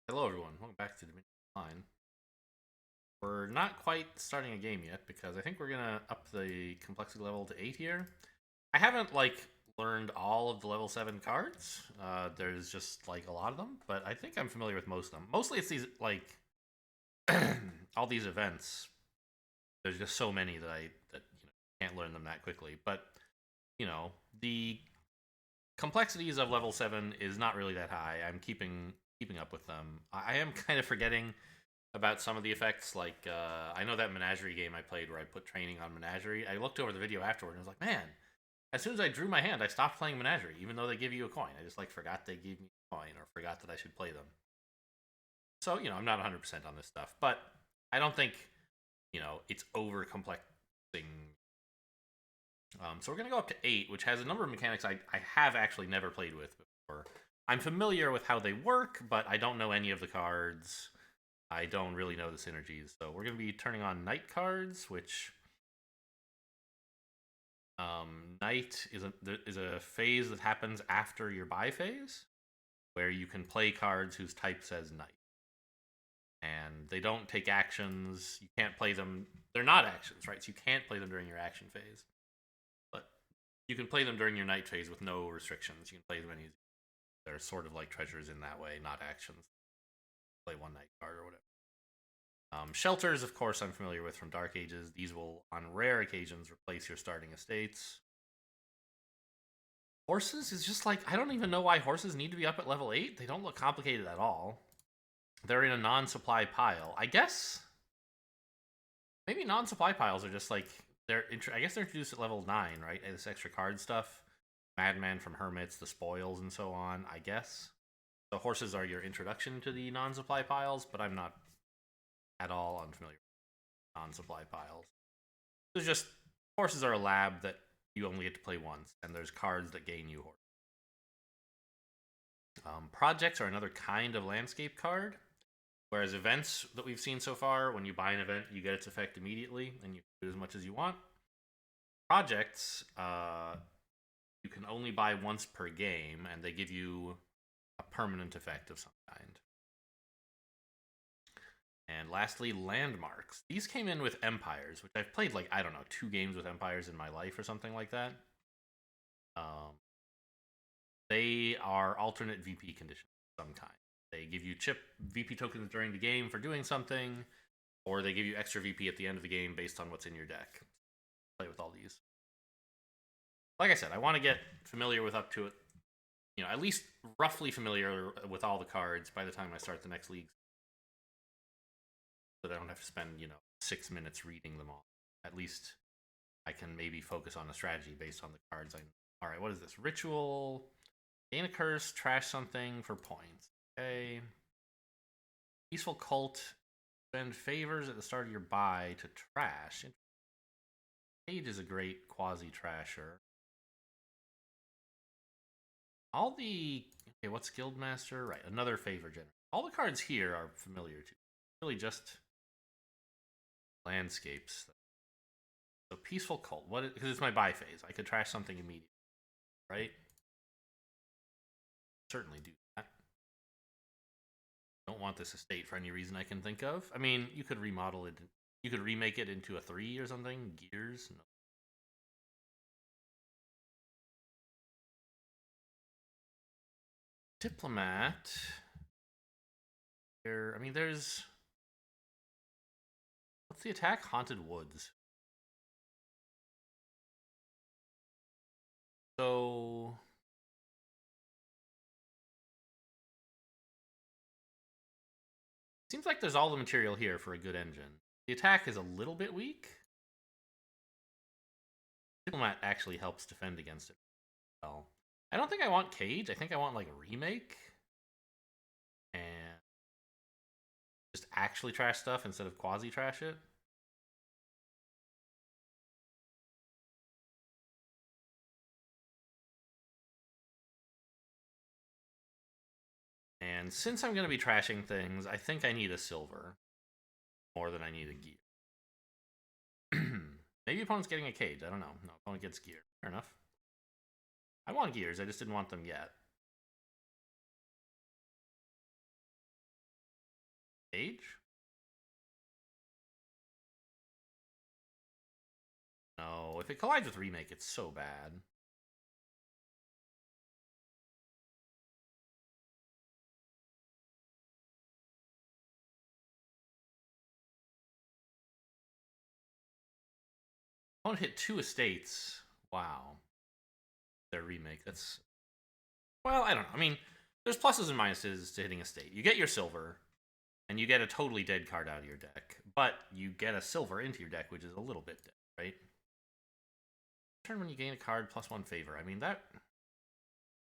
Hello, everyone. Welcome back to Dominion Online. We're not quite starting a game yet because I think we're gonna up the complexity level to 8 here. I haven't learned all of the level 7 cards. There's just a lot of them, but I think I'm familiar with most of them. Mostly it's these all these events. There's just so many that can't learn them that quickly. But the complexities of level 7 is not really that high. I'm keeping up with them. I am kind of forgetting about some of the effects. I know that Menagerie game I played where I put training on Menagerie. I looked over the video afterward and was like, man, as soon as I drew my hand, I stopped playing Menagerie, even though they give you a coin. I just forgot they gave me a coin or forgot that I should play them. So I'm not 100% on this stuff, but I don't think it's over complexing. So we're gonna go up to 8, which has a number of mechanics I have actually never played with before. I'm familiar with how they work, but I don't know any of the cards. I don't really know the synergies. So we're going to be turning on night cards, which night is a phase that happens after your buy phase, where you can play cards whose type says night. And they don't take actions. You can't play them. They're not actions, right? So you can't play them during your action phase. But you can play them during your night phase with no restrictions. You can play them any. They're sort of like treasures in that way, not actions. Play one night card or whatever. Shelters, of course, I'm familiar with from Dark Ages. These will, on rare occasions, replace your starting estates. Horses is just I don't even know why horses need to be up at level 8. They don't look complicated at all. They're in a non-supply pile. I guess maybe non-supply piles are just I guess they're introduced at level 9, right? This extra card stuff. Madman from Hermits, the spoils, and so on, I guess. The horses are your introduction to the non-supply piles, but I'm not at all unfamiliar with non-supply piles. There's just horses are a lab that you only get to play once, and there's cards that gain you horses. Projects are another kind of landscape card, whereas events that we've seen so far, when you buy an event, you get its effect immediately, and you can do as much as you want. Projects, you can only buy once per game, and they give you a permanent effect of some kind. And lastly, landmarks. These came in with empires, which I've played I don't know, 2 games with empires in my life or something like that. They are alternate VP conditions of some kind. They give you chip VP tokens during the game for doing something, or they give you extra VP at the end of the game based on what's in your deck. Play with all these. Like I said, I want to get familiar with up to it, at least roughly familiar with all the cards by the time I start the next league. So that I don't have to spend, 6 minutes reading them all. At least I can maybe focus on a strategy based on the cards I know. All right, what is this? Ritual. Gain a curse, trash something for points. Okay. Peaceful Cult. Spend favors at the start of your buy to trash. Cage is a great quasi-trasher. All the... Okay, what's Guildmaster? Right, another favor generator. All the cards here are familiar to. Really just landscapes. So Peaceful Cult. Because it's my buy phase. I could trash something immediately. Right? Certainly do that. Don't want this estate for any reason I can think of. I mean, you could remodel it. You could remake it into a 3 or something. Gears. No. Diplomat. I mean, there's... What's the attack? Haunted Woods. So... Seems like there's all the material here for a good engine. The attack is a little bit weak. Diplomat actually helps defend against it well. I don't think I want Cage. I think I want a remake. And just actually trash stuff instead of quasi-trash it. And since I'm going to be trashing things, I think I need a silver more than I need a gear. Maybe opponent's getting a cage. I don't know. No, opponent gets gear. Fair enough. I want gears. I just didn't want them yet. Age? No, if it collides with Remake, it's so bad. Opponent hit 2 estates. Wow. Their Remake, that's... Well, I don't know. I mean, there's pluses and minuses to hitting a state. You get your silver, and you get a totally dead card out of your deck. But you get a silver into your deck, which is a little bit dead, right? Turn when you gain a card +1 favor. I mean, that...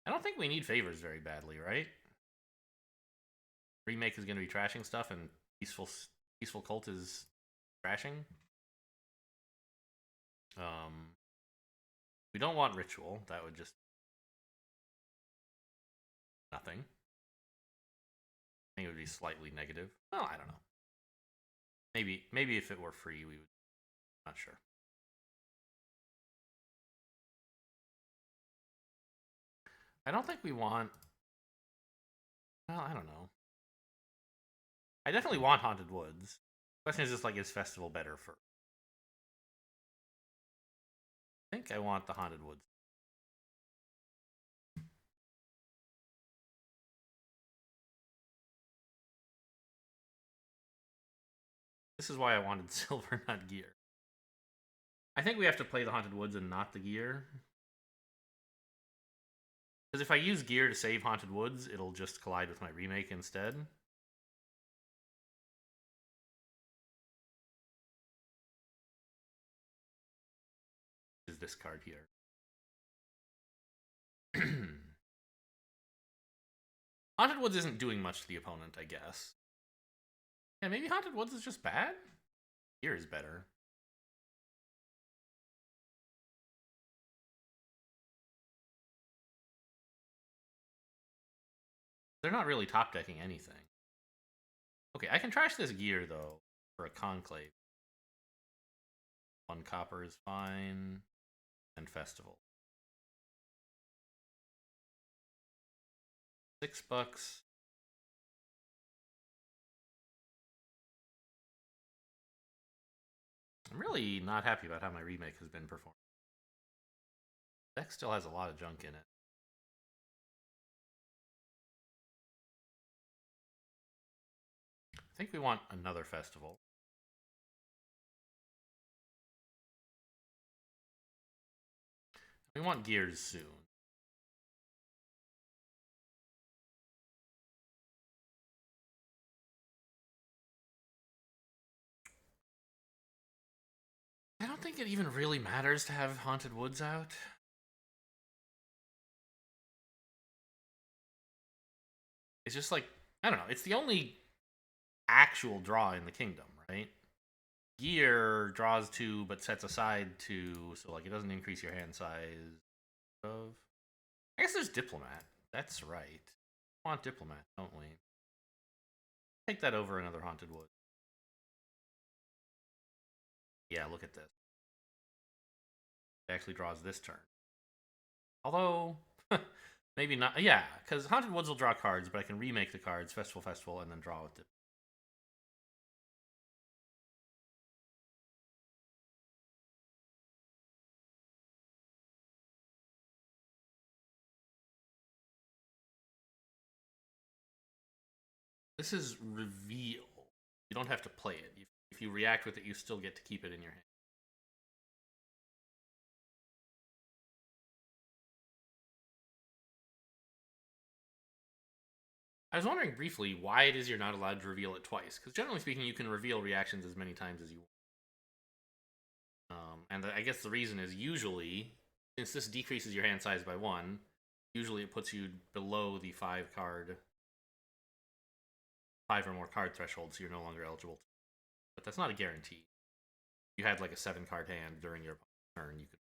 I don't think we need favors very badly, right? Remake is going to be trashing stuff, and Peaceful Cult is trashing. We don't want Ritual. That would just... nothing. I think it would be slightly negative. Well, I don't know. Maybe if it were free, we would... Not sure. I don't think we want... Well, I don't know. I definitely want Haunted Woods. The question is just, like, is Festival better for... I think I want the Haunted Woods. This is why I wanted silver, not gear. I think we have to play the Haunted Woods and not the gear. Because if I use gear to save Haunted Woods, it'll just collide with my Remake instead. Is this card here. Haunted Woods isn't doing much to the opponent, I guess. Yeah, maybe Haunted Woods is just bad? Gear is better. They're not really top decking anything. Okay, I can trash this gear, though, for a Conclave. 1 copper is fine. And Festival. $6. I'm really not happy about how my Remake has been performing. Deck still has a lot of junk in it. I think we want another Festival. We want gears soon. I don't think it even really matters to have Haunted Woods out. It's just like, I don't know, it's the only actual draw in the kingdom, right? Gear draws 2 but sets aside 2, so like it doesn't increase your hand size. Of, I guess there's Diplomat. That's right. We want Diplomat, don't we? Take that over another Haunted Wood. Yeah, look at this. It actually draws this turn. Although, maybe not. Yeah, because Haunted Woods will draw cards, but I can remake the cards, Festival, and then draw with it. This is Reveal. You don't have to play it. If you react with it, you still get to keep it in your hand. I was wondering briefly why it is you're not allowed to reveal it twice, because generally speaking, you can reveal reactions as many times as you want. And I guess the reason is usually, since this decreases your hand size by 1, usually it puts you below the 5 or more card threshold, so you're no longer eligible. But that's not a guarantee. If you had like a 7-card hand during your turn, you could.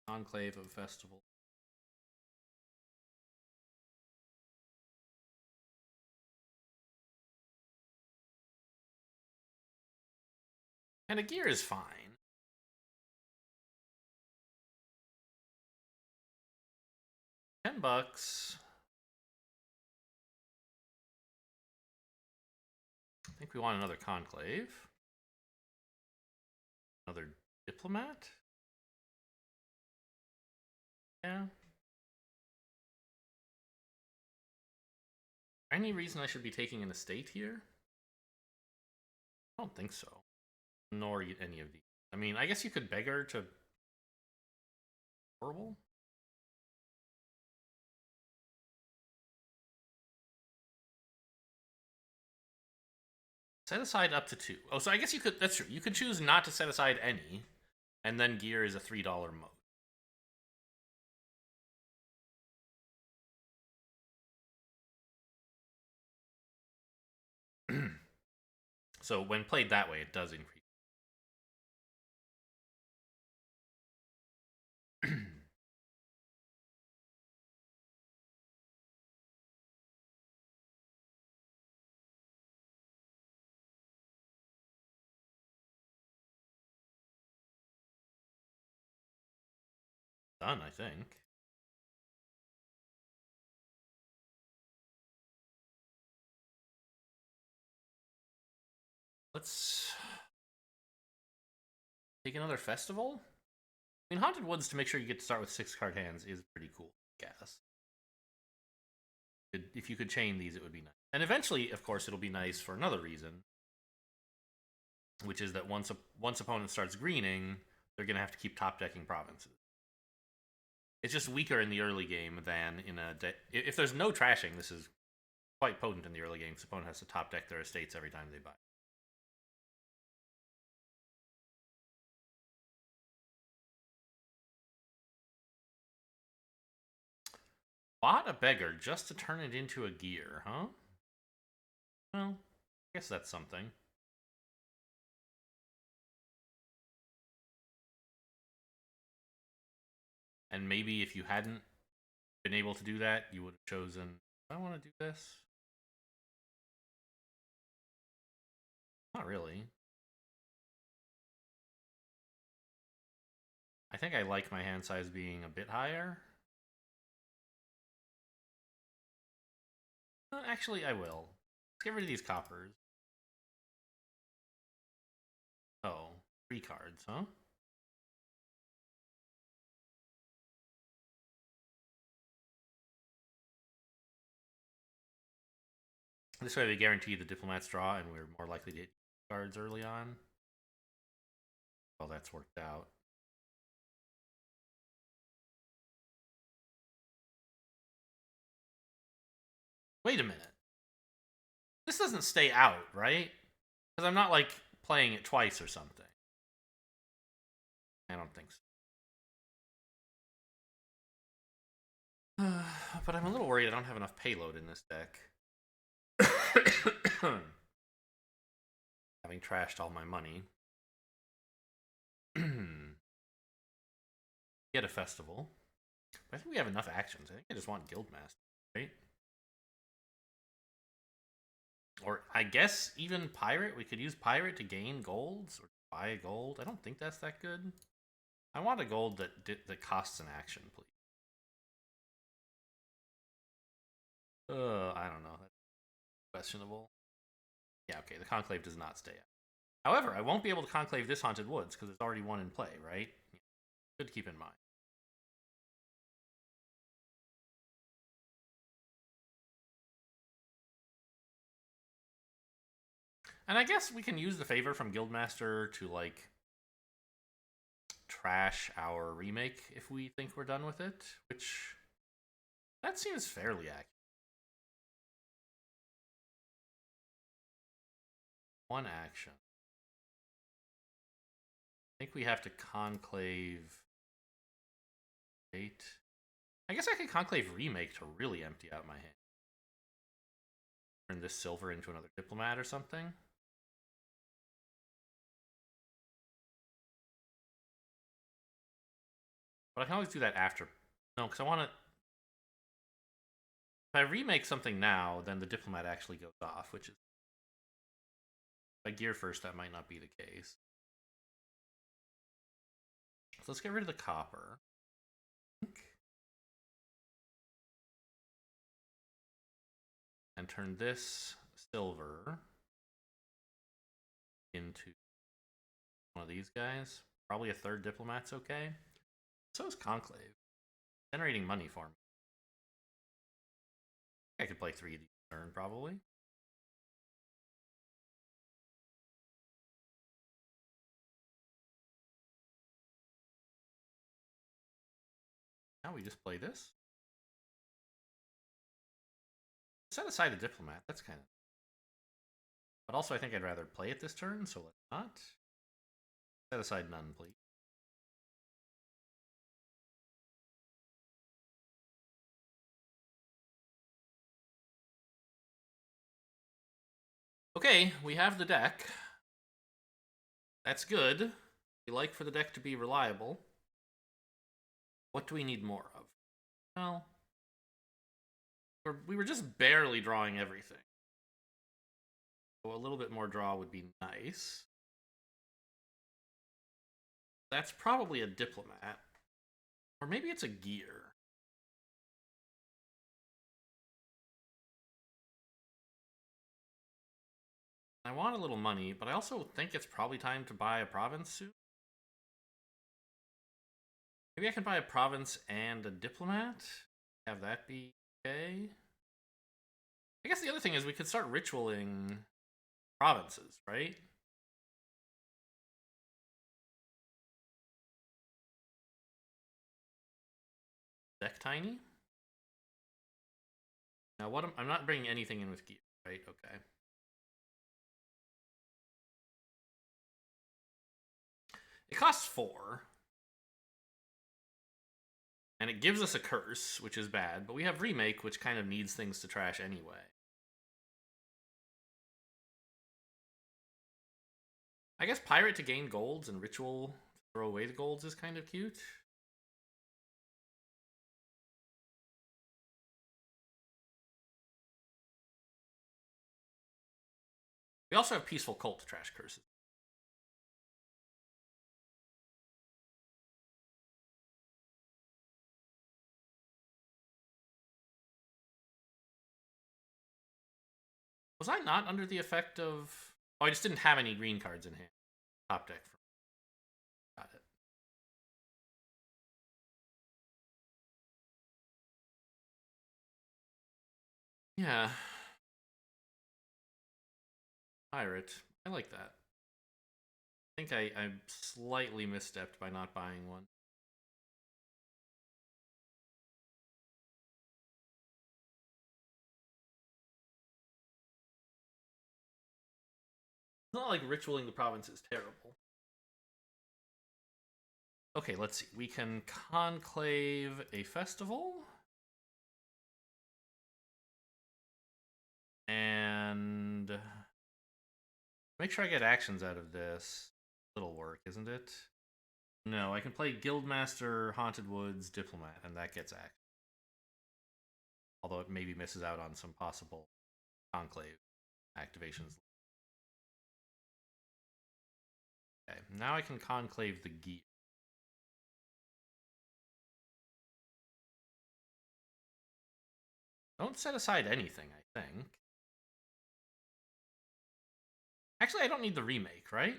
Enclave of Festival. And a gear is fine. $10. I think we want another conclave. Another diplomat? Yeah. Any reason I should be taking an estate here? I don't think so. Nor any of these. I mean, I guess you could beggar to horrible. Set aside up to 2. Oh, so I guess you could. That's true. You could choose not to set aside any, and then gear is a $3 mode. So when played that way, it does increase. Done, I think. Let's take another festival. I mean, Haunted Woods, to make sure you get to start with 6-card hands, is pretty cool, I guess. If you could chain these, it would be nice. And eventually, of course, it'll be nice for another reason, which is that once opponent starts greening, they're going to have to keep top decking provinces. It's just weaker in the early game than in a... If there's no trashing, this is quite potent in the early game, because opponent has to top deck their estates every time they buy. Bought a beggar just to turn it into a gear, huh? Well, I guess that's something. And maybe if you hadn't been able to do that, you would have chosen, I want to do this. Not really. I think I like my hand size being a bit higher. Actually, I will. Let's get rid of these coppers. Oh, 3 cards, huh? This way we guarantee the diplomats draw, and we're more likely to hit cards early on. Well, that's worked out. Wait a minute. This doesn't stay out, right? Because I'm not, like, playing it twice or something. I don't think so. But I'm a little worried I don't have enough payload in this deck. Having trashed all my money. Get a festival. But I think we have enough actions. I think I just want Guildmaster, right? Or I guess even Pirate. We could use Pirate to gain golds or buy a gold. I don't think that's that good. I want a gold that costs an action, please. I don't know. That's questionable. Yeah, okay. The Conclave does not stay out. However, I won't be able to Conclave this Haunted Woods because there's already one in play, right? Good to keep in mind. And I guess we can use the favor from Guildmaster to, like, trash our remake if we think we're done with it, which that seems fairly accurate. One action. I think we have to conclave 8. I guess I could conclave remake to really empty out my hand. Turn this silver into another diplomat or something. But I can always do that after. No, because I want to... If I remake something now, then the diplomat actually goes off, which is... If I gear first, that might not be the case. So let's get rid of the copper. to turn this silver into one of these guys. Probably a third diplomat's okay. So is Conclave. Generating money for me. I could play 3 of these turn, probably. Now we just play this. Set aside a diplomat. That's kind of... But also I think I'd rather play it this turn, so let's not. Set aside none, please. Okay, we have the deck. That's good. We like for the deck to be reliable. What do we need more of? Well, we were just barely drawing everything. So a little bit more draw would be nice. That's probably a diplomat. Or maybe it's a gear. I want a little money, but I also think it's probably time to buy a province soon. Maybe I can buy a province and a diplomat. Have that be okay. I guess the other thing is we could start ritualing provinces, right? Deck tiny. Now what I'm not bringing anything in with gear, right? Okay. It costs 4. And it gives us a curse, which is bad, but we have remake, which kind of needs things to trash anyway. I guess pirate to gain golds and ritual to throw away the golds is kind of cute. We also have peaceful cult to trash curses. Was I not under the effect of... Oh, I just didn't have any green cards in hand. Top deck. Got it. Yeah. Pirate. I like that. I think I slightly misstepped by not buying one. It's not like ritualing the province is terrible. Okay, let's see. We can conclave a festival. And make sure I get actions out of this. Little work, isn't it? No, I can play Guildmaster, Haunted Woods, Diplomat, and that gets action. Although it maybe misses out on some possible conclave activations. Okay, now I can conclave the gear. Don't set aside anything, I think. Actually, I don't need the remake, right?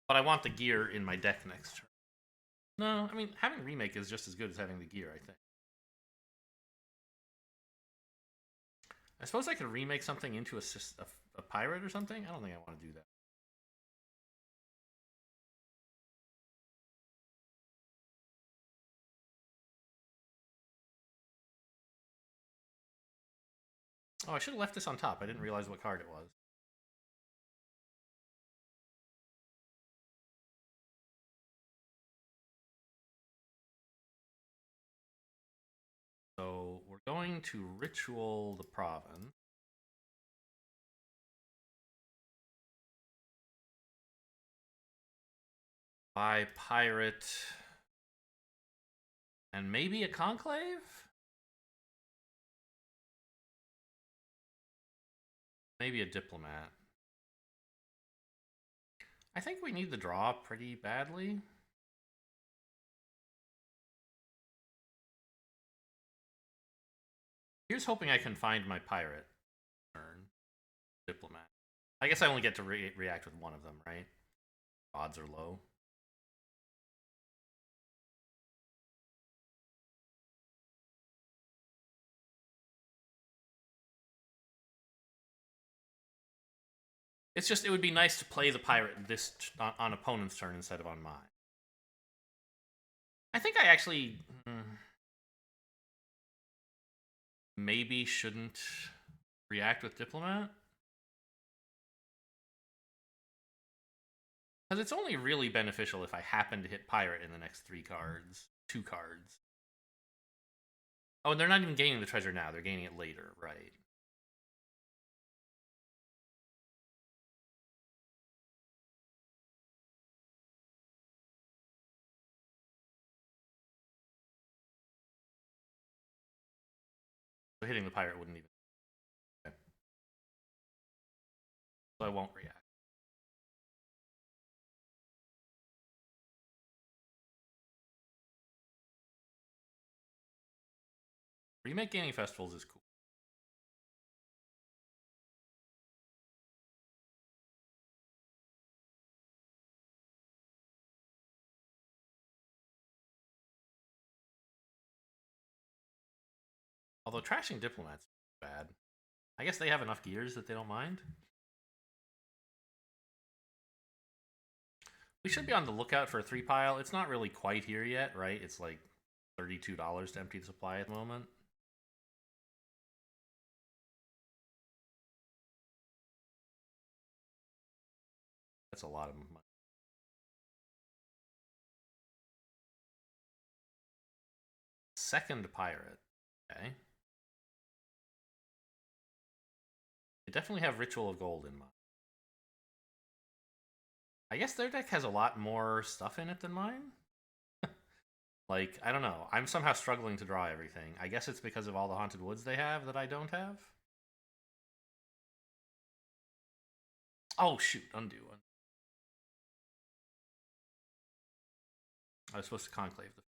But I want the gear in my deck next turn. No, I mean, having remake is just as good as having the gear, I think. I suppose I could remake something into a pirate or something? I don't think I want to do that. Oh, I should have left this on top. I didn't realize what card it was. So we're going to ritual the province. Buy pirate. And maybe a conclave? Maybe a diplomat. I think we need the draw pretty badly. Here's hoping I can find my pirate turn. Diplomat. I guess I only get to react with one of them, right? Odds are low. It's just, it would be nice to play the pirate this on opponent's turn instead of on mine. I think I actually maybe shouldn't react with Diplomat. Because it's only really beneficial if I happen to hit Pirate in the next 2 cards. Oh, and they're not even gaining the treasure now, they're gaining it later, right. So hitting the pirate wouldn't even... Okay. So I won't react. Remake gaining festivals is cool. Although trashing Diplomat's bad. I guess they have enough gears that they don't mind. We should be on the lookout for a 3-pile. It's not really quite here yet, right? It's like $32 to empty the supply at the moment. That's a lot of money. Second pirate. Okay. They definitely have Ritual of Gold in mind. I guess their deck has a lot more stuff in it than mine. Like, I don't know. I'm somehow struggling to draw everything. I guess it's because of all the Haunted Woods they have that I don't have. Oh, shoot. Undo. I was supposed to Conclave the...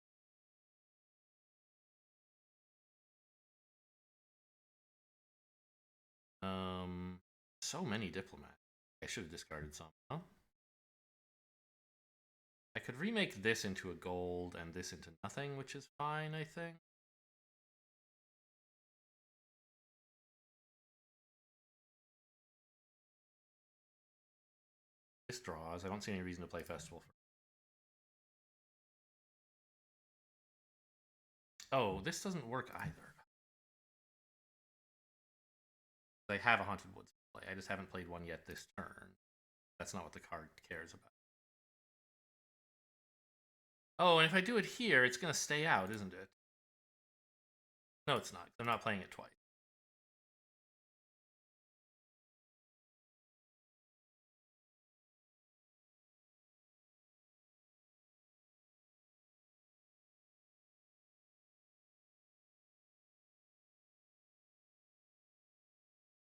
So many Diplomats. I should have discarded some. Huh? I could remake this into a gold and this into nothing, which is fine, I think. This draws. I don't see any reason to play Festival. Oh, this doesn't work either. I have a Haunted Woods to play. I just haven't played one yet this turn. That's not what the card cares about. Oh, and if I do it here, it's going to stay out, isn't it? No, it's not. I'm not playing it twice.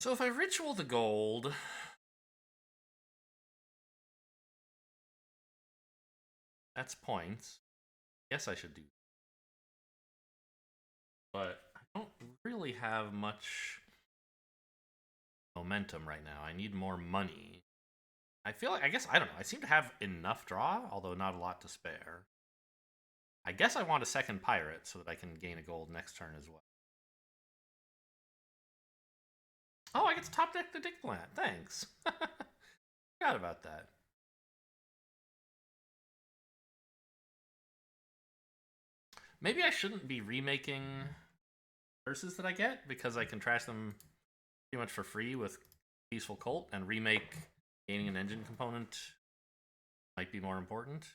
So if I Ritual the gold... That's points. Yes, I should do. But I don't really have much momentum right now. I need more money. I feel like, I guess, I don't know. I seem to have enough draw, although not a lot to spare. I guess I want a second pirate so that I can gain a gold next turn as well. Oh, I get to top deck the Diplomat. Thanks. Forgot about that. Maybe I shouldn't be remaking curses that I get, because I can trash them pretty much for free with Peaceful Cult, and remake gaining an engine component might be more important.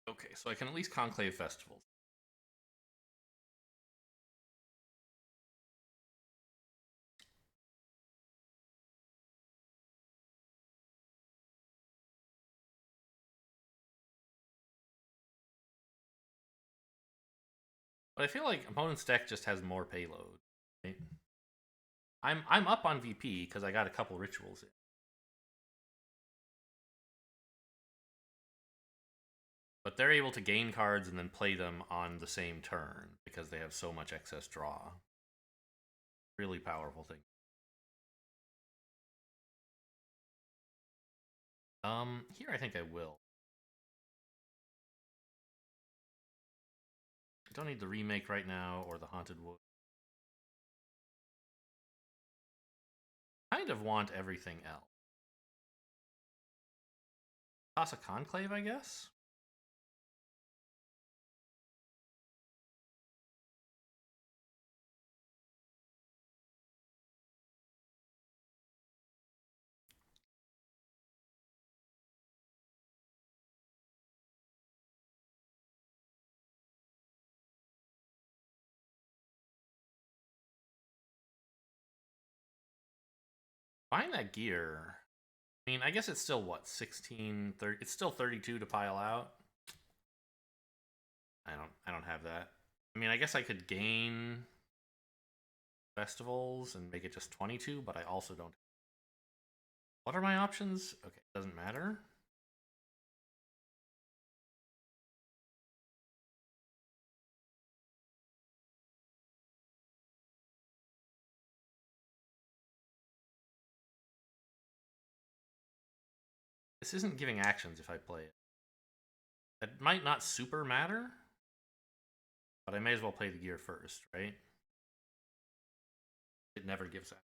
Okay, so I can at least Conclave Festivals. But I feel like opponent's deck just has more payload. Right? I'm up on VP because I got a couple rituals in. But they're able to gain cards and then play them on the same turn because they have so much excess draw. Really powerful thing. Here I think I will. I don't need the remake right now or the Haunted Wood. Kind of want everything else. Toss a Conclave, I guess? Buying that gear. I mean, I guess it's still what, 16, 30, it's still 32 to pile out. I don't have that. I mean, I guess I could gain festivals and make it just 22, but I also don't. What are my options? Okay, doesn't matter. This isn't giving actions if I play it. It might not super matter, but I may as well play the gear first, right? It never gives that.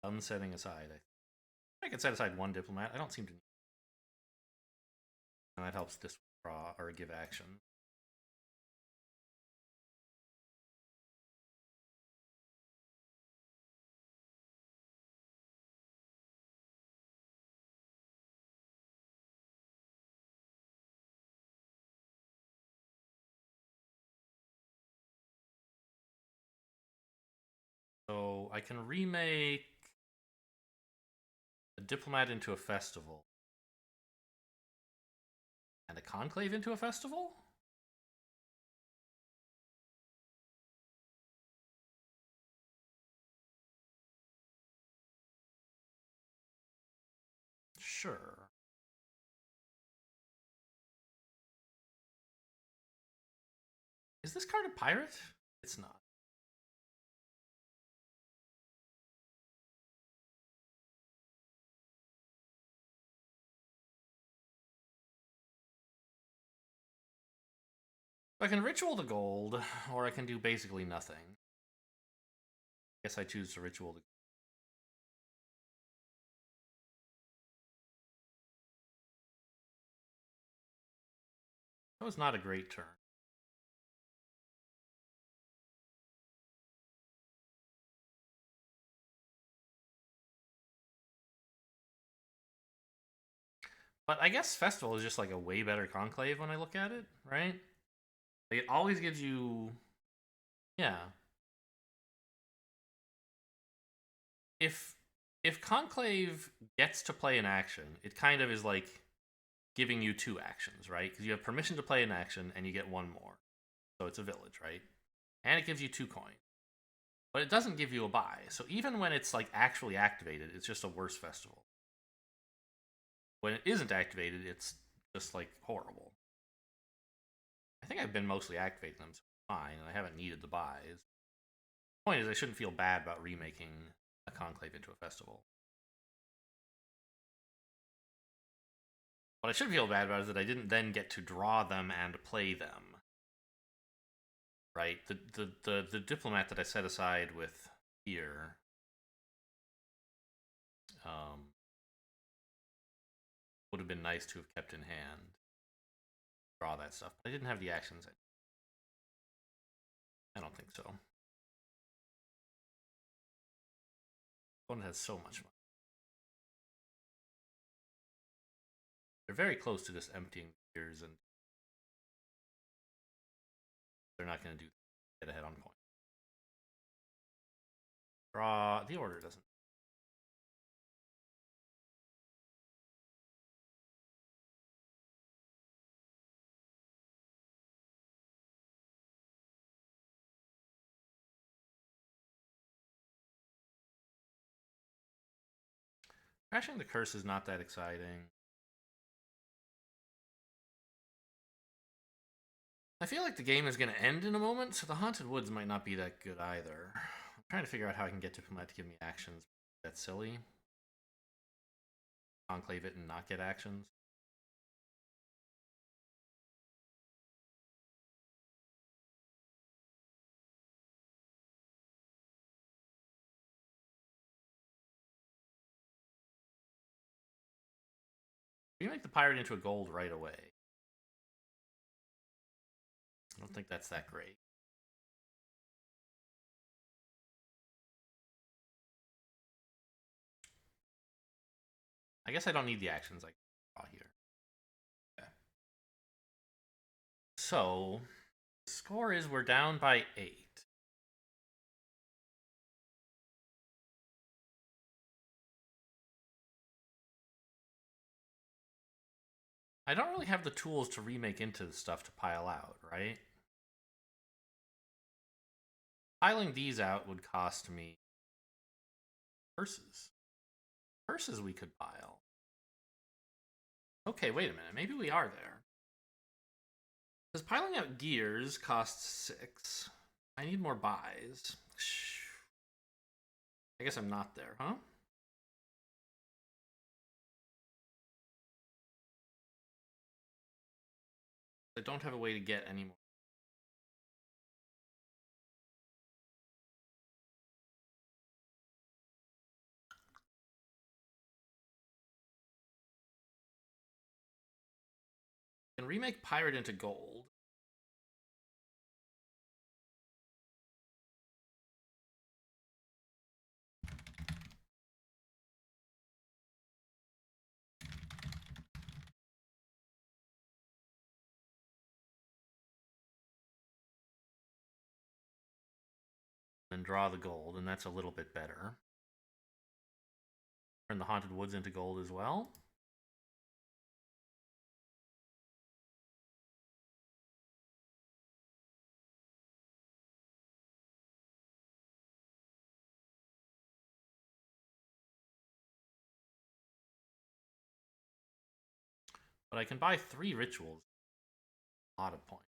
Unsetting aside. I could set aside one diplomat. I don't seem to need. And that helps this draw or give action. So I can remake a diplomat into a festival. And a conclave into a festival? Sure. Is this card a pirate? It's not. I can ritual the gold, or I can do basically nothing. I guess I choose to ritual the gold. That was not a great turn. But I guess Festival is just like a way better Conclave when I look at it, right? Like it always gives you, yeah. If Conclave gets to play an action, it kind of is like giving you two actions, right? Because you have permission to play an action and you get one more. So it's a village, right? And it gives you 2 coins. But it doesn't give you a buy. So even when it's like actually activated, it's just a worse festival. When it isn't activated, it's just like horrible. I think I've been mostly activating them, so fine, and I haven't needed the buys. The point is, I shouldn't feel bad about remaking a conclave into a festival. What I should feel bad about is that I didn't then get to draw them and play them. Right? The diplomat that I set aside with here would have been nice to have kept in hand. Draw that stuff. But I didn't have the actions. I don't think so. Opponent has so much money. They're very close to just emptying gears, and they're not going to do get ahead on point. Draw. The order doesn't. Crashing the Curse is not that exciting. I feel like the game is going to end in a moment, so the Haunted Woods might not be that good either. I'm trying to figure out how I can get Diplomat to give me actions. That's silly. Conclave it and not get actions. We make the pirate into a gold right away. I don't think that's that great. I guess I don't need the actions I draw here. Okay. So, the score is we're down by 8. I don't really have the tools to remake into the stuff to pile out, right? Piling these out would cost me purses. Purses we could pile. Okay, wait a minute. Maybe we are there. Because piling out gears costs 6. I need more buys. I guess I'm not there, huh? I don't have a way to get any more. I can remake pirate into gold. And draw the gold, and that's a little bit better. Turn the Haunted Woods into gold as well. But I can buy 3 rituals. A lot of points.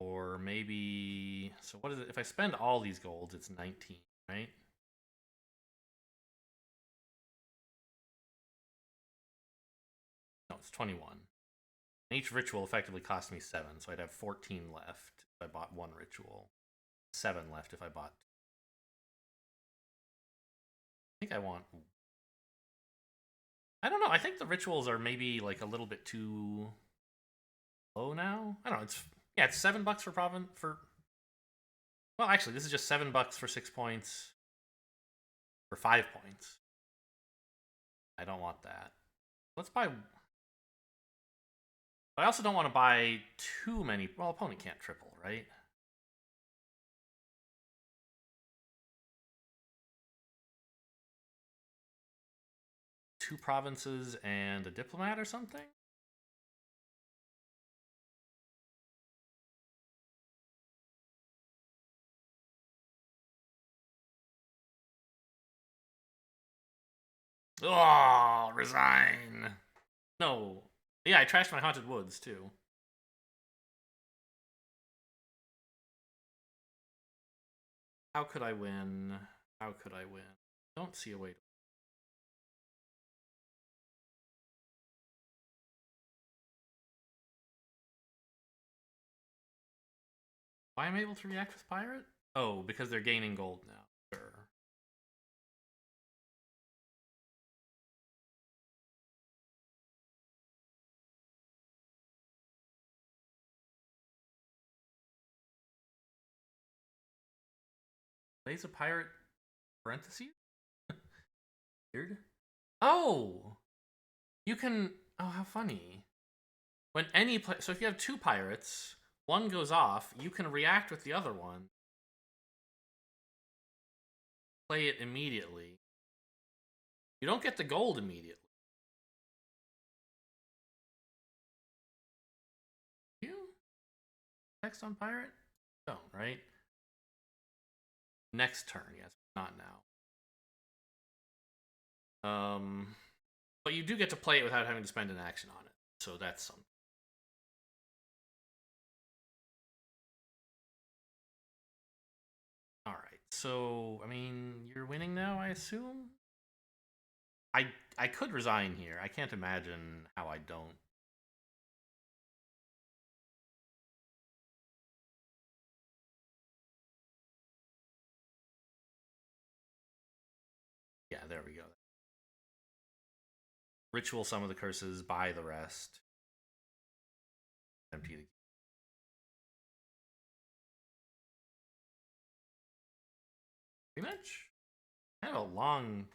Or maybe... So what is it? If I spend all these golds, it's 19, right? No, it's 21. And each ritual effectively cost me 7, so I'd have 14 left if I bought 1 ritual. 7 left if I bought... I think I want... I don't know. I think the rituals are maybe like a little bit too low now. I don't know. It's $7 for province for. Well, actually, this is just $7 for 6 points. For 5 points. I don't want that. Let's buy. But I also don't want to buy too many. Well, opponent can't triple, right? Two provinces and a diplomat or something? Oh, resign. No. Yeah, I trashed my Haunted Woods, too. How could I win? How could I win? Don't see a way to. Why am I able to react with Pirate? Oh, because they're gaining gold now. Sure. Plays a pirate parentheses? Weird. Oh! You can... Oh, how funny. When any... So if you have 2 pirates, one goes off, you can react with the other one. Play it immediately. You don't get the gold immediately. You? Text on pirate? Don't, right? next turn, yes, not now. But you do get to play it without having to spend an action on it, so that's something. All right, so I mean, you're winning now, I assume. I could resign here. I can't imagine how I don't. Yeah, there we go. Ritual some of the curses, buy the rest. Empty the. Pretty much. Kind of a long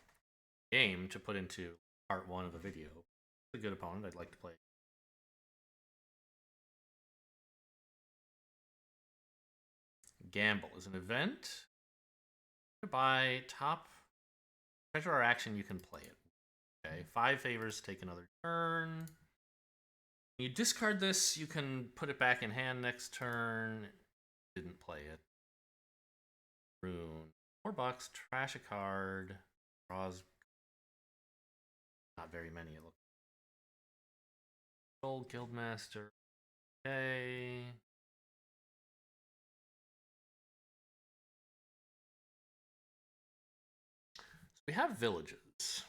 game to put into part one of a video. It's a good opponent. I'd like to play. Gamble is an event. Buy top treasure or action, you can play it. Okay, 5 favors, take another turn. You discard this, you can put it back in hand next turn. Didn't play it. Rune. $4, trash a card. Draws not very many. It looks. Gold Guildmaster. Okay. So we have villages.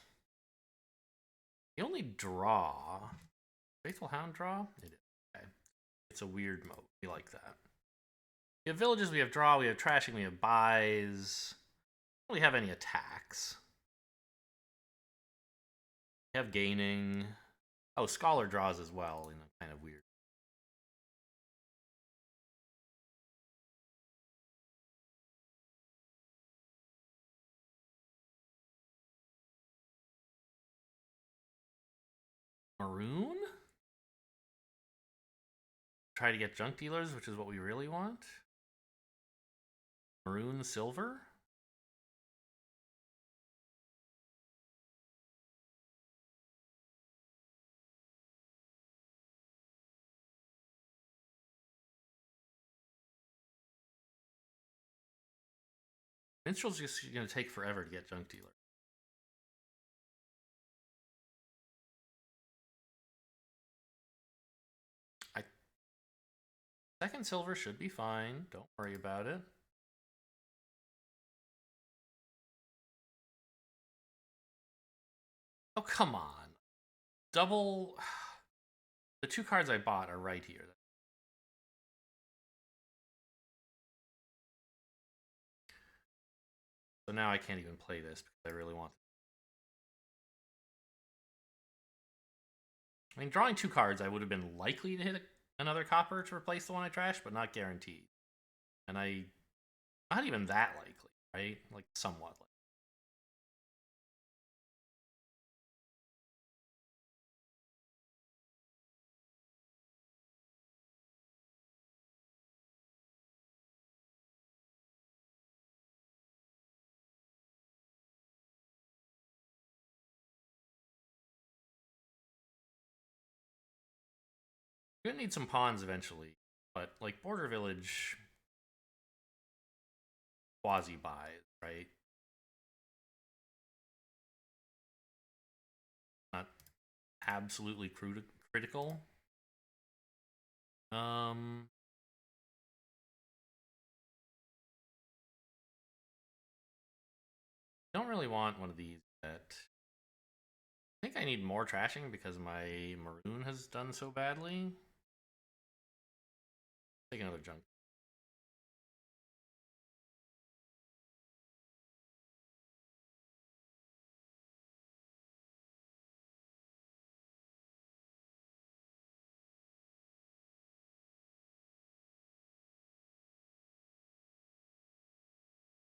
The only draw. Faithful Hound draw? It is. Okay. It's a weird mode. We like that. We have villages, we have draw, we have trashing, we have buys. We don't really have any attacks. We have gaining. Oh, Scholar draws as well, you know, kind of weird. Maroon? Try to get junk dealers, which is what we really want. Maroon silver? Minstrel's just going to take forever to get junk dealer. Second silver should be fine. Don't worry about it. Oh, come on. Double. The 2 cards I bought are right here. So now I can't even play this because I really want. I mean, drawing 2 cards, I would have been likely to hit another copper to replace the one I trashed, but not guaranteed. And not even that likely, right? Like, somewhat likely. We're gonna need some pawns eventually, but like Border Village quasi buys, right? Not absolutely critical. Don't really want one of these yet. I think I need more trashing because my Maroon has done so badly. Take another junk.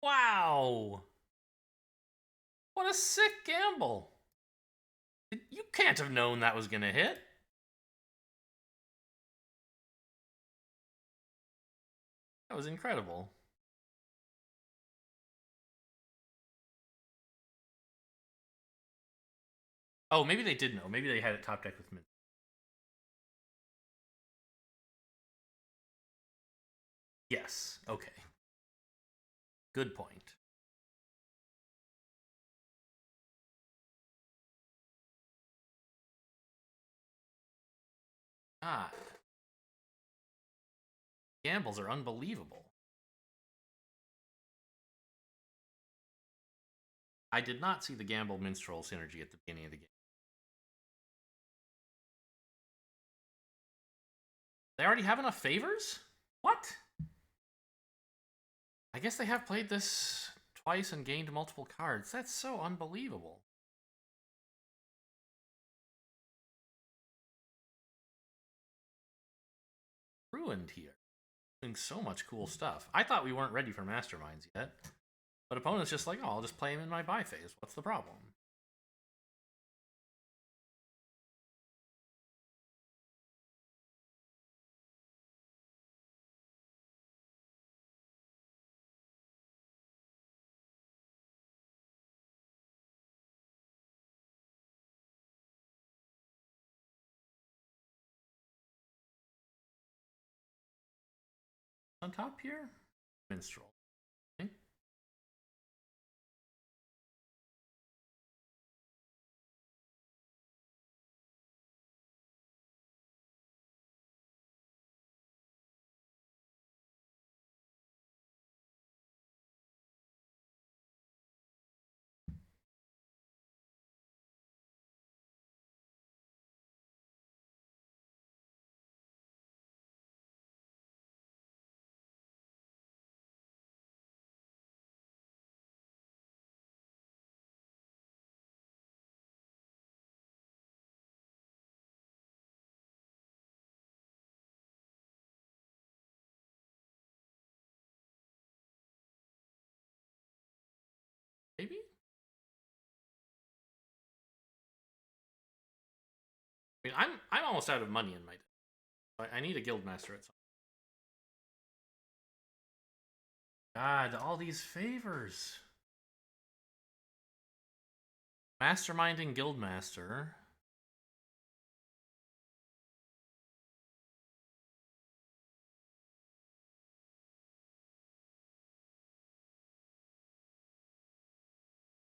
Wow! What a sick gamble! You can't have known that was gonna hit. That was incredible. Oh, maybe they did know. Maybe they had it top deck with Mint. Yes. Okay. Good point. God. Gambles are unbelievable. I did not see the Gamble Minstrel synergy at the beginning of the game. They already have enough favors? What? I guess they have played this twice and gained multiple cards. That's so unbelievable. Ruined here. Doing so much cool stuff. I thought we weren't ready for Masterminds yet. But opponent's just like, oh, I'll just play him in my buy phase. What's the problem? On top here? Minstrel. Okay. Maybe? I mean, I'm almost out of money in my deck. I need a Guildmaster at some God, all these favors. Masterminding Guildmaster.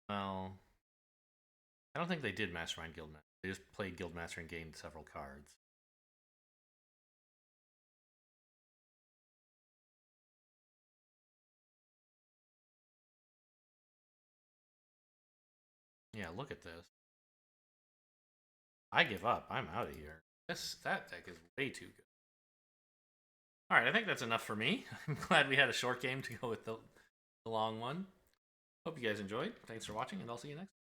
Well, I don't think they did Mastermind Guildmaster. They just played Guildmaster and gained several cards. Yeah, look at this. I give up. I'm out of here. That deck is way too good. All right, I think that's enough for me. I'm glad we had a short game to go with the long one. Hope you guys enjoyed. Thanks for watching, and I'll see you next time.